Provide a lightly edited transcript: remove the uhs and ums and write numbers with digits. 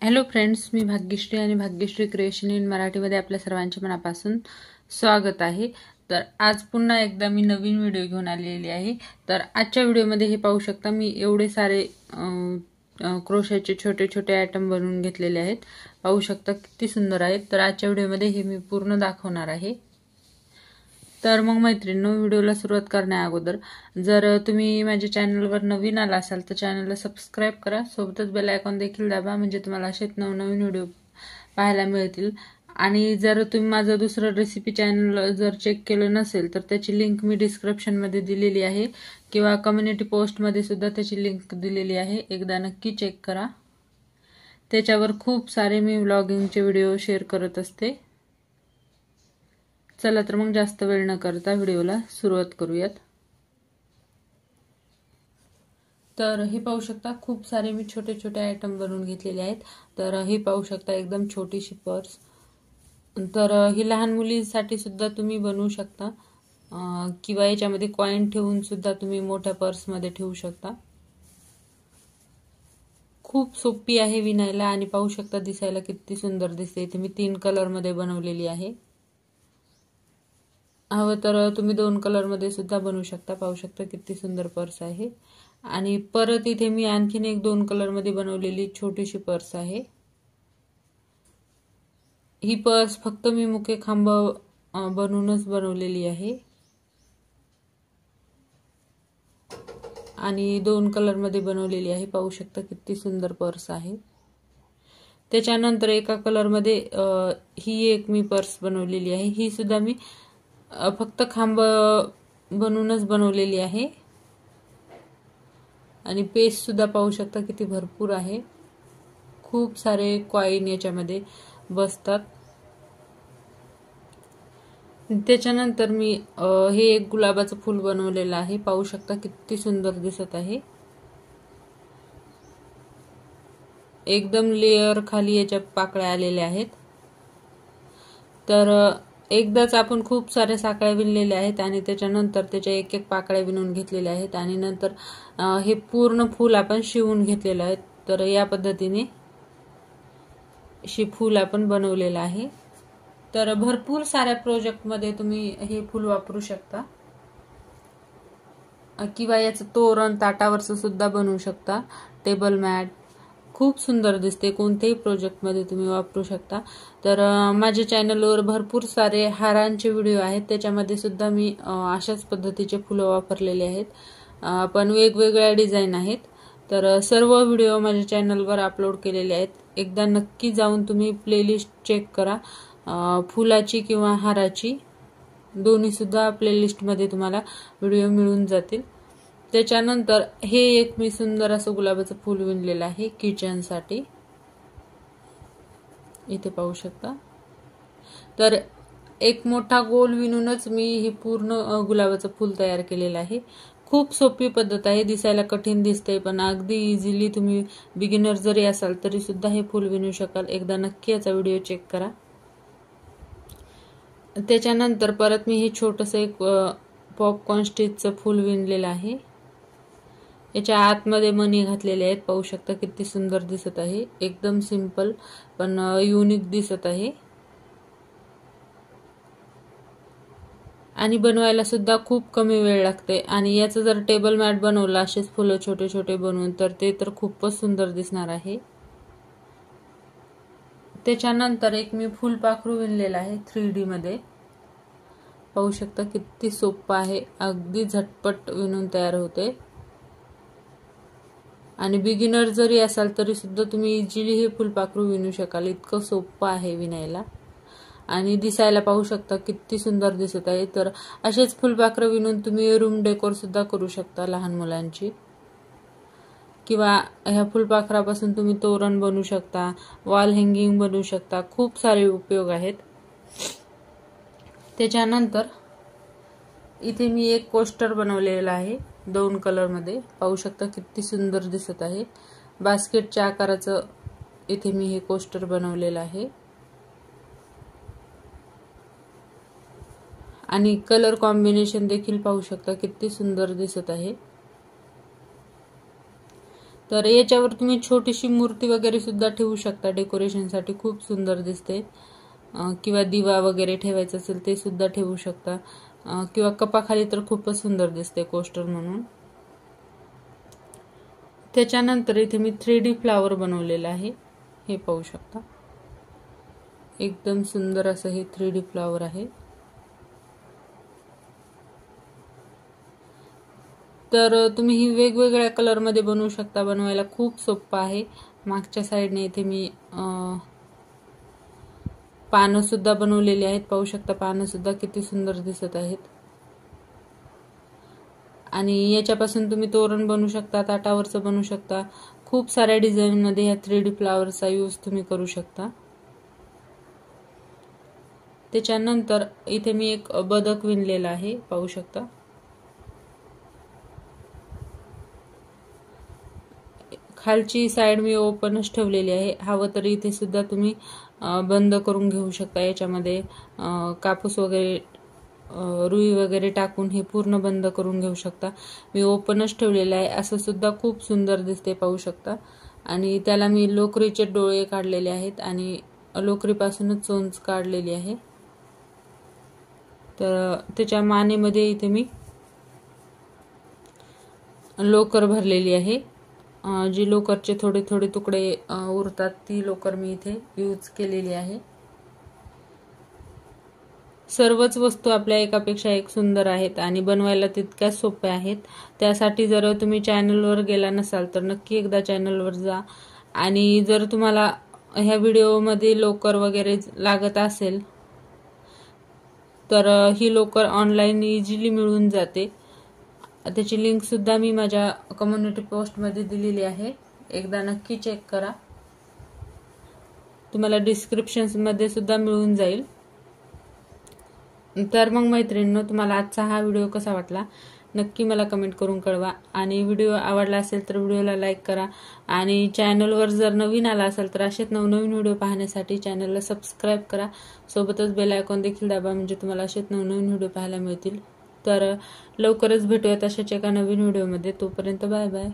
Hello friends, मी भाग्यश्री आणि Bhagyashree creation in मराठीमध्ये आपल्या सर्वांचे मनापासून स्वागत आहे। तर आज पुन्हा एकदा मी नवीन व्हिडिओ घेऊन आलेली आहे। तर आजच्या व्हिडिओमध्ये हे पाहू शकता, मी एवढे सारे क्रोशेचे छोटे छोटे आयटम बनवून घेतलेले आहेत। पाहू शकता किती सुंदर आहेत। तर आजच्या व्हिडिओमध्ये हे मी पूर्ण दाखवणार आहे। तर मग मैत्रिणींनो, व्हिडिओला सुरुवात करण्या अगोदर जर तुम्ही माझ्या चॅनलवर नवीन आला असाल तर चॅनलला सबस्क्राइब करा, सोबतच बेल आयकॉन देखील दाबा, म्हणजे तुम्हाला असेच नवनवीन व्हिडिओ पाहायला मिळतील। आणि जर तुम्ही माझं दुसरं रेसिपी चॅनल जर चेक केलं नसेल तर त्याची लिंक मी डिस्क्रिप्शनमध्ये दिलेली आहे किंवा कम्युनिटी पोस्टमध्ये सुद्धा त्याची लिंक दिलेली आहे, एकदा नक्की चेक करा। त्याच्यावर खूप सारे मी व्लॉगिंगचे व्हिडिओ शेअर करत असते। चला तर मग जास्त वेळ न करता व्हिडिओला सुरुवात करूयात। तर हे पाहू शकता, खूप सारे मी छोटे छोटे आयटम बनवून घेतलेले आहेत। तर हे पाहू शकता, एकदम छोटीशी पर्स। तर ही लहान मुलींसाठी सुद्धा तुम्ही बनवू शकता किंवा याच्यामध्ये कॉइन ठेवून सुद्धा तुम्ही मोठ्या पर्समध्ये ठेवू शकता। खूप सोपी आहे विणायला आणि पाहू शकता दिसायला किती सुंदर दिसते। इथे मी 3 कलर मध्ये बनवलेली आहे। हवं तर तुम्ही 2 कलर मध्ये सुद्धा बनवू शकता। पाहू शकता किती सुंदर पर्स आहे। आणि परत इथे मी आणखीन एक 2 कलर मध्ये बनवलेली छोटीशी पर्स आहे। ही पर्स फक्त मी मुके खांब बनवूनच बनवलेली आहे आणि 2 कलर मध्ये बनवलेली आहे। पाहू शकता किती सुंदर पर्स आहे। त्याच्यानंतर एका कलर मध्ये ही एक मी पर्स बनवलेली आहे। ही सुद्धा मी फक्त खांब बनवूनच बनवलेली आहे आणि पेस्ट सुद्धा पाहू शकता किती भरपूर आहे। खूप सारे कॉइन याच्यामध्ये बसतात। त्याच्यानंतर मी हे एक गुलाबाचं फूल बनवलेलं आहे। पाहू शकता किती सुंदर दिसत आहे। एकदम लेयर खाली याच्या पाकळ्या आलेल्या आहेत। तर एकदाच आपण खूप सारे साकळ्या विणलेल्या आहेत आणि त्याच्यानंतर त्याच्या एक एक पाकळ्या विणून घेतलेल्या आहेत आणि नंतर हे पूर्ण फूल आपण शिवून घेतलेलं आहे। तर या पद्धतीने फूल आपण बनवलेलं आहे। तर भरपूर साऱ्या प्रोजेक्ट मध्ये तुम्ही हे फूल वापरू शकता किंवा याचं तोरण ताटावरचं सुद्धा बनवू शकता। टेबल मॅट खूप सुंदर दिसते, कोणत्याही प्रोजेक्ट मध्ये तुम्ही वापरू शकता। तर माझ्या चॅनलवर भरपूर सारे हारांचे व्हिडिओ आहेत, त्याच्यामध्ये सुद्धा मी अशाच पद्धतीचे फुलं वापरलेले आहेत, पण वेगवेगळ्या डिझाइन आहेत। तर सर्व व्हिडिओ माझ्या चॅनलवर अपलोड केलेले आहेत, एकदा नक्की जाऊन तुम्ही प्लेलिस्ट चेक करा। फुलाची किंवा हाराची दोन्ही सुद्धा प्लेलिस्ट मध्ये तुम्हाला व्हिडिओ मिळून जातील। त्याच्यानंतर हे एक मी सुंदर असं गुलाबाचं फूल विणलेलं आहे किचन साठी, इथे पाहू शकता। तर एक मोठा गोल विणूनच मी हे पूर्ण गुलाबाचं फूल तयार केलेलं आहे। खूप सोपी पद्धत आहे, दिसायला कठीण दिसते पण अगदी इझिली तुम्ही बिगिनर जरी असाल तरी सुद्धा हे फूल विणू शकाल। एकदा नक्की याचा व्हिडिओ चेक करा। त्याच्यानंतर परत मी हे छोटंसं एक पॉपकॉर्न स्टिचचं फूल विणलेलं आहे। याच्या आतमध्ये मणी घातलेले आहेत, पाहू शकता किती सुंदर दिसत आहे। एकदम सिंपल पण युनिक दिसत आहे आणि बनवायला सुद्धा खूप कमी वेळ लागते। आणि याचं जर टेबल मॅट बनवलं असेच फुलं छोटे छोटे बनवून तर ते तर खूपच सुंदर दिसणार आहे। त्याच्यानंतर एक मी फुलपाखरू विणलेलं आहे 3D मध्ये, पाहू शकता किती सोपं आहे, अगदी झटपट विणून तयार होते आणि बिगिनर जरी असाल तरी सुद्धा तुम्ही इझिली हे फुलपाखरू विणू शकाल, इतकं सोपं आहे विणायला। आणि दिसायला पाहू शकता किती सुंदर दिसत आहे। तर असेच फुलपाखरं विणून तुम्ही रूम डेकोर सुद्धा करू शकता लहान मुलांची, किंवा ह्या फुलपाखरापासून तुम्ही तोरण बनवू शकता, वॉल हँगिंग बनवू शकता, खूप सारे उपयोग आहेत। त्याच्यानंतर इथे मी एक कोस्टर बनवलेला आहे 2 कलर मध्ये, पाहू शकता किती सुंदर दिसत आहे। बास्केटच्या आकाराचं इथे मी हे कोस्टर बनवलेलं आहे आणि कलर कॉम्बिनेशन देखील पाहू शकता किती सुंदर दिसत आहे। तर याच्यावर तुम्ही छोटीशी मूर्ती वगैरे सुद्धा ठेवू शकता, डेकोरेशनसाठी खूप सुंदर दिसते. किंवा दिवा वगैरे ठेवायचा असेल ते सुद्धा ठेवू शकता, किंवा कपाखाली तर खूपच सुंदर दिसते कोस्टर म्हणून. त्याच्यानंतर इथे मी 3D फ्लावर बनवलेला आहे, हे पाहू शकता. एकदम सुंदर असं हे 3D फ्लावर आहे. तर तुम्ही ही वेगवेगळ्या कलरमध्ये बनवू शकता, बनवायला खूप सोपं आहे. मागच्या साईडने इथे मी पानं सुद्धा बनवलेली आहेत, पाहू शकता. पानं सुद्धा किती सुंदर दिसत आहेत. आणि याच्यापासून तुम्ही तोरण बनवू शकता, ताटावरचं बनवू शकता. खूप साऱ्या डिझाईनमध्ये ह्या 3D फ्लावरचा यूज तुम्ही करू शकता. त्याच्यानंतर इथे मी एक बदक विणलेला आहे, पाहू शकता. खालची साईड मी ओपनच ठेवलेली आहे. हवं तर इथे सुद्धा तुम्ही बंद करून घेऊ शकता. याच्यामध्ये कापूस वगैरे, रुई वगैरे टाकून हे पूर्ण बंद करून घेऊ शकता. मी ओपनच ठेवलेलं आहे. असं सुद्धा खूप सुंदर दिसते, पाहू शकता. आणि त्याला मी लोकरीचे डोळे काढलेले आहेत आणि लोकरीपासूनच चोंच काढलेली आहे. तर त्याच्या मानेमध्ये इथे मी लोकर भरलेली आहे. जी लोकरचे थोडे थोडे तुकडे उरतात ती लोकर मी इथे यूज केलेली आहे. सर्वच वस्तू आपल्या एकापेक्षा एक सुंदर आहेत आणि बनवायला तितक्याच सोप्या आहेत. त्यासाठी जर तुम्ही चॅनलवर गेला नसाल तर नक्की एकदा चॅनलवर जा. आणि जर तुम्हाला ह्या व्हिडिओमध्ये लोकर वगैरे लागत असेल तर ही लोकर ऑनलाईन इझिली मिळून जाते. त्याची लिंक सुद्धा मी माझ्या कम्युनिटी पोस्टमध्ये दिलेली आहे, एकदा नक्की चेक करा. तुम्हाला डिस्क्रिप्शनमध्ये सुद्धा मिळून जाईल. तर मग मैत्रिणींनो, तुम्हाला आजचा हा व्हिडिओ कसा वाटला नक्की मला कमेंट करून कळवा. आणि व्हिडिओ आवडला असेल तर व्हिडिओला लाईक करा. आणि चॅनलवर जर नवीन आला असेल तर असेच नवनवीन व्हिडिओ पाहण्यासाठी चॅनलला सबस्क्राईब करा. सोबतच बेल आयकॉन देखील दाबा, म्हणजे तुम्हाला असेच नवनवीन व्हिडिओ पाहायला मिळतील. तर लवकरच भेटूयात अशाच एका नवीन व्हिडिओमध्ये. तोपर्यंत बाय बाय.